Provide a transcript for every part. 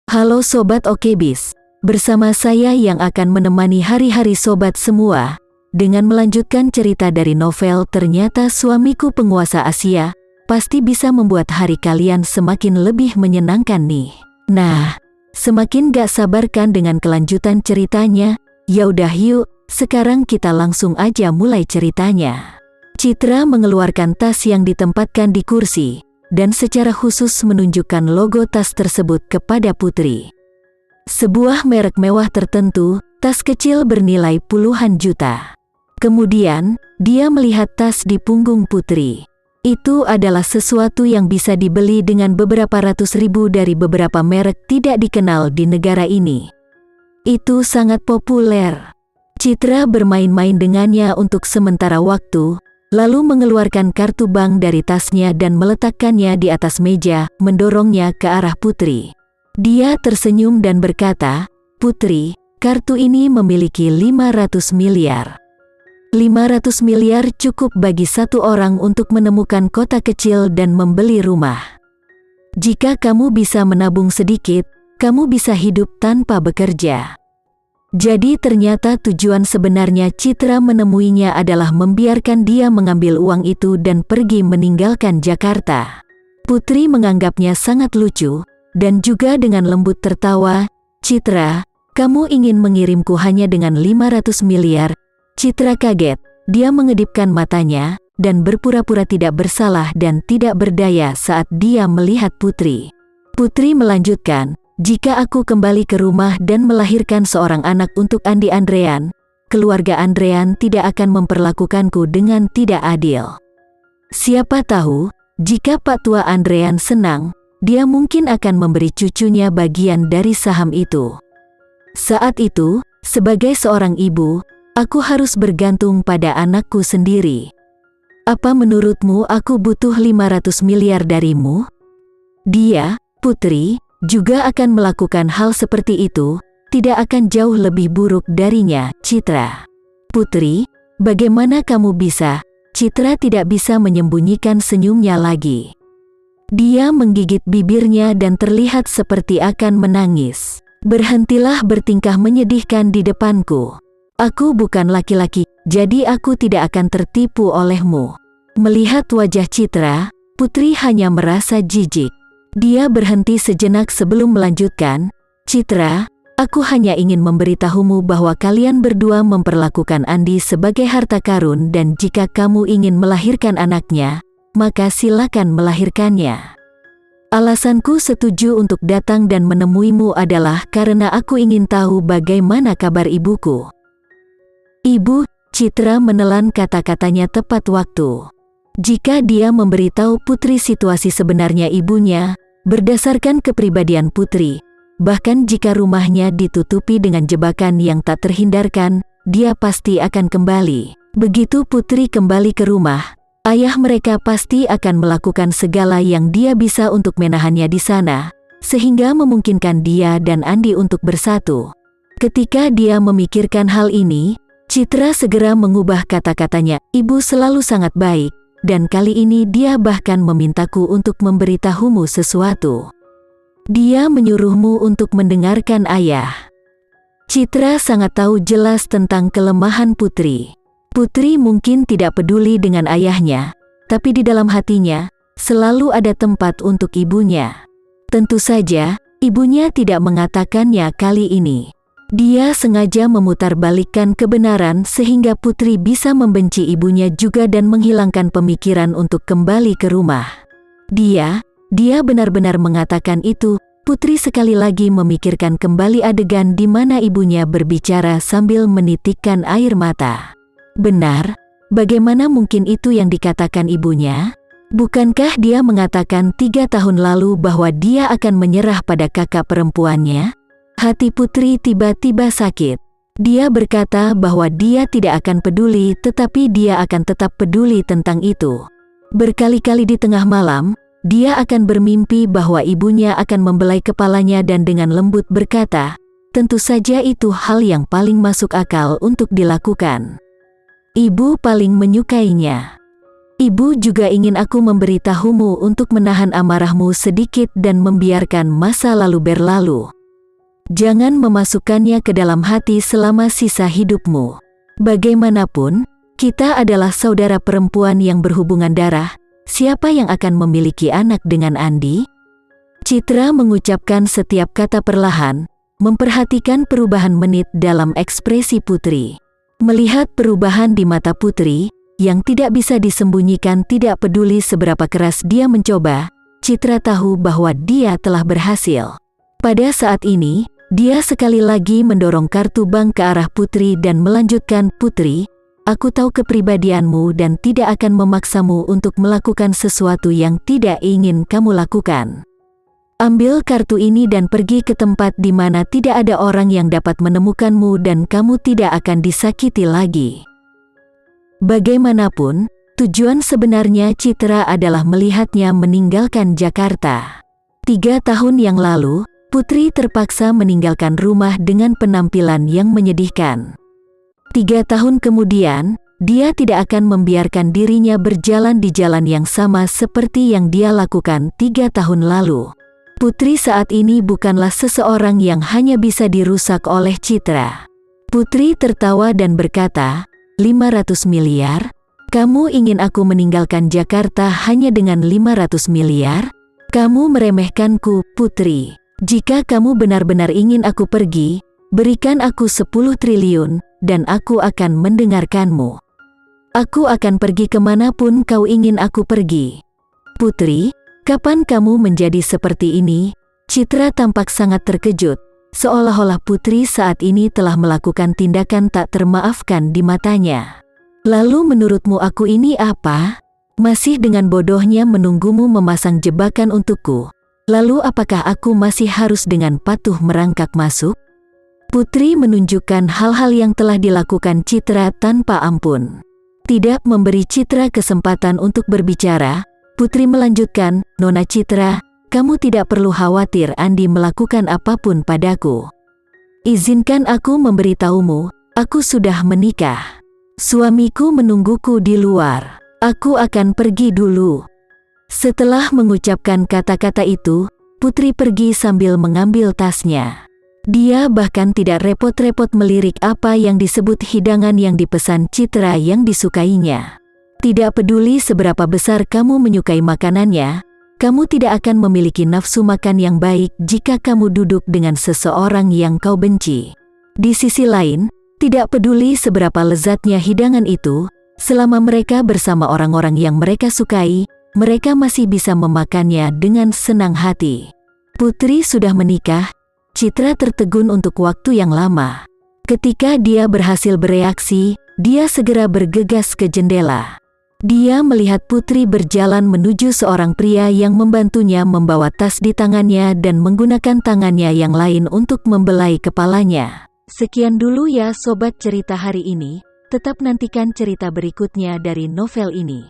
Halo Sobat Okebis, bersama saya yang akan menemani hari-hari Sobat semua, dengan melanjutkan cerita dari novel Ternyata Suamiku Penguasa Asia, pasti bisa membuat hari kalian semakin lebih menyenangkan nih. Nah, semakin gak sabarkan dengan kelanjutan ceritanya, yaudah yuk, sekarang kita langsung aja mulai ceritanya. Citra mengeluarkan tas yang ditempatkan di kursi, dan secara khusus menunjukkan logo tas tersebut kepada Putri. Sebuah merek mewah tertentu, tas kecil bernilai puluhan juta. Kemudian, dia melihat tas di punggung Putri. Itu adalah sesuatu yang bisa dibeli dengan beberapa ratus ribu dari beberapa merek tidak dikenal di negara ini. Itu sangat populer. Citra bermain-main dengannya untuk sementara waktu, lalu mengeluarkan kartu bank dari tasnya dan meletakkannya di atas meja, mendorongnya ke arah Putri. Dia tersenyum dan berkata, "Putri, kartu ini memiliki 500 miliar. 500 miliar cukup bagi satu orang untuk menemukan kota kecil dan membeli rumah. Jika kamu bisa menabung sedikit, kamu bisa hidup tanpa bekerja." Jadi ternyata tujuan sebenarnya Citra menemuinya adalah membiarkan dia mengambil uang itu dan pergi meninggalkan Jakarta. Putri menganggapnya sangat lucu, dan juga dengan lembut tertawa, "Citra, kamu ingin mengirimku hanya dengan 500 miliar? Citra kaget, dia mengedipkan matanya, dan berpura-pura tidak bersalah dan tidak berdaya saat dia melihat Putri. Putri melanjutkan, "Jika aku kembali ke rumah dan melahirkan seorang anak untuk Andi Andrean, keluarga Andrean tidak akan memperlakukanku dengan tidak adil. Siapa tahu, jika Pak Tua Andrean senang, dia mungkin akan memberi cucunya bagian dari saham itu. Saat itu, sebagai seorang ibu, aku harus bergantung pada anakku sendiri. Apa menurutmu aku butuh 500 miliar darimu?" Dia, Putri, juga akan melakukan hal seperti itu, tidak akan jauh lebih buruk darinya, Citra. "Putri, bagaimana kamu bisa?" Citra tidak bisa menyembunyikan senyumnya lagi. Dia menggigit bibirnya dan terlihat seperti akan menangis. "Berhentilah bertingkah menyedihkan di depanku. Aku bukan laki-laki, jadi aku tidak akan tertipu olehmu." Melihat wajah Citra, Putri hanya merasa jijik. Dia berhenti sejenak sebelum melanjutkan, "Citra, aku hanya ingin memberitahumu bahwa kalian berdua memperlakukan Andi sebagai harta karun dan jika kamu ingin melahirkan anaknya, maka silakan melahirkannya. Alasanku setuju untuk datang dan menemuimu adalah karena aku ingin tahu bagaimana kabar ibuku." "Ibu," Citra menelan kata-katanya tepat waktu. Jika dia memberitahu Putri situasi sebenarnya ibunya, berdasarkan kepribadian Putri, bahkan jika rumahnya ditutupi dengan jebakan yang tak terhindarkan, dia pasti akan kembali. Begitu Putri kembali ke rumah, ayah mereka pasti akan melakukan segala yang dia bisa untuk menahannya di sana, sehingga memungkinkan dia dan Andi untuk bersatu. Ketika dia memikirkan hal ini, Citra segera mengubah kata-katanya, "Ibu selalu sangat baik, dan kali ini dia bahkan memintaku untuk memberitahumu sesuatu. Dia menyuruhmu untuk mendengarkan ayah." Citra sangat tahu jelas tentang kelemahan Putri. Putri mungkin tidak peduli dengan ayahnya, tapi di dalam hatinya, selalu ada tempat untuk ibunya. Tentu saja, ibunya tidak mengatakannya kali ini. Dia sengaja memutarbalikkan kebenaran sehingga Putri bisa membenci ibunya juga dan menghilangkan pemikiran untuk kembali ke rumah. Dia benar-benar mengatakan itu. Putri sekali lagi memikirkan kembali adegan di mana ibunya berbicara sambil menitikkan air mata. Benar, bagaimana mungkin itu yang dikatakan ibunya? Bukankah dia mengatakan 3 tahun lalu bahwa dia akan menyerah pada kakak perempuannya? Hati Putri tiba-tiba sakit. Dia berkata bahwa dia tidak akan peduli, tetapi dia akan tetap peduli tentang itu. Berkali-kali di tengah malam, dia akan bermimpi bahwa ibunya akan membelai kepalanya dan dengan lembut berkata, "Tentu saja itu hal yang paling masuk akal untuk dilakukan. Ibu paling menyukainya. Ibu juga ingin aku memberitahumu untuk menahan amarahmu sedikit dan membiarkan masa lalu berlalu." Jangan memasukkannya ke dalam hati selama sisa hidupmu. Bagaimanapun, kita adalah saudara perempuan yang berhubungan darah. Siapa yang akan memiliki anak dengan Andi? Citra mengucapkan setiap kata perlahan, memperhatikan perubahan menit dalam ekspresi Putri. Melihat perubahan di mata Putri, yang tidak bisa disembunyikan tidak peduli seberapa keras dia mencoba, Citra tahu bahwa dia telah berhasil. Pada saat ini, dia sekali lagi mendorong kartu bank ke arah Putri dan melanjutkan, "Putri, aku tahu kepribadianmu dan tidak akan memaksamu untuk melakukan sesuatu yang tidak ingin kamu lakukan. Ambil kartu ini dan pergi ke tempat di mana tidak ada orang yang dapat menemukanmu dan kamu tidak akan disakiti lagi." Bagaimanapun, tujuan sebenarnya Citra adalah melihatnya meninggalkan Jakarta. 3 tahun yang lalu, Putri terpaksa meninggalkan rumah dengan penampilan yang menyedihkan. 3 tahun kemudian, dia tidak akan membiarkan dirinya berjalan di jalan yang sama seperti yang dia lakukan 3 tahun lalu. Putri saat ini bukanlah seseorang yang hanya bisa dirusak oleh Citra. Putri tertawa dan berkata, 500 miliar? Kamu ingin aku meninggalkan Jakarta hanya dengan 500 miliar? Kamu meremehkanku, Putri. Jika kamu benar-benar ingin aku pergi, berikan aku 10 triliun, dan aku akan mendengarkanmu. Aku akan pergi kemanapun kau ingin aku pergi. Putri, kapan kamu menjadi seperti ini? Citra tampak sangat terkejut, seolah-olah Putri saat ini telah melakukan tindakan tak termaafkan di matanya. Lalu menurutmu aku ini apa? Masih dengan bodohnya menunggumu memasang jebakan untukku. Lalu apakah aku masih harus dengan patuh merangkak masuk? Putri menunjukkan hal-hal yang telah dilakukan Citra tanpa ampun. Tidak memberi Citra kesempatan untuk berbicara, Putri melanjutkan, Nona Citra, kamu tidak perlu khawatir Andi melakukan apapun padaku. Izinkan aku memberitahumu, aku sudah menikah. Suamiku menungguku di luar. Aku akan pergi dulu. Setelah mengucapkan kata-kata itu, Putri pergi sambil mengambil tasnya. Dia bahkan tidak repot-repot melirik apa yang disebut hidangan yang dipesan Citra yang disukainya. Tidak peduli seberapa besar kamu menyukai makanannya, kamu tidak akan memiliki nafsu makan yang baik jika kamu duduk dengan seseorang yang kau benci. Di sisi lain, tidak peduli seberapa lezatnya hidangan itu, selama mereka bersama orang-orang yang mereka sukai, mereka masih bisa memakannya dengan senang hati. Putri sudah menikah. Citra tertegun untuk waktu yang lama. Ketika dia berhasil bereaksi, dia segera bergegas ke jendela. Dia melihat Putri berjalan menuju seorang pria yang membantunya membawa tas di tangannya dan menggunakan tangannya yang lain untuk membelai kepalanya. Sekian dulu ya sobat cerita hari ini, tetap nantikan cerita berikutnya dari novel ini.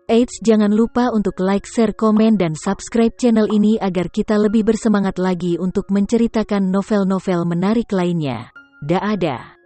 Eits, jangan lupa untuk like, share, komen, dan subscribe channel ini agar kita lebih bersemangat lagi untuk menceritakan novel-novel menarik lainnya. Dah ada.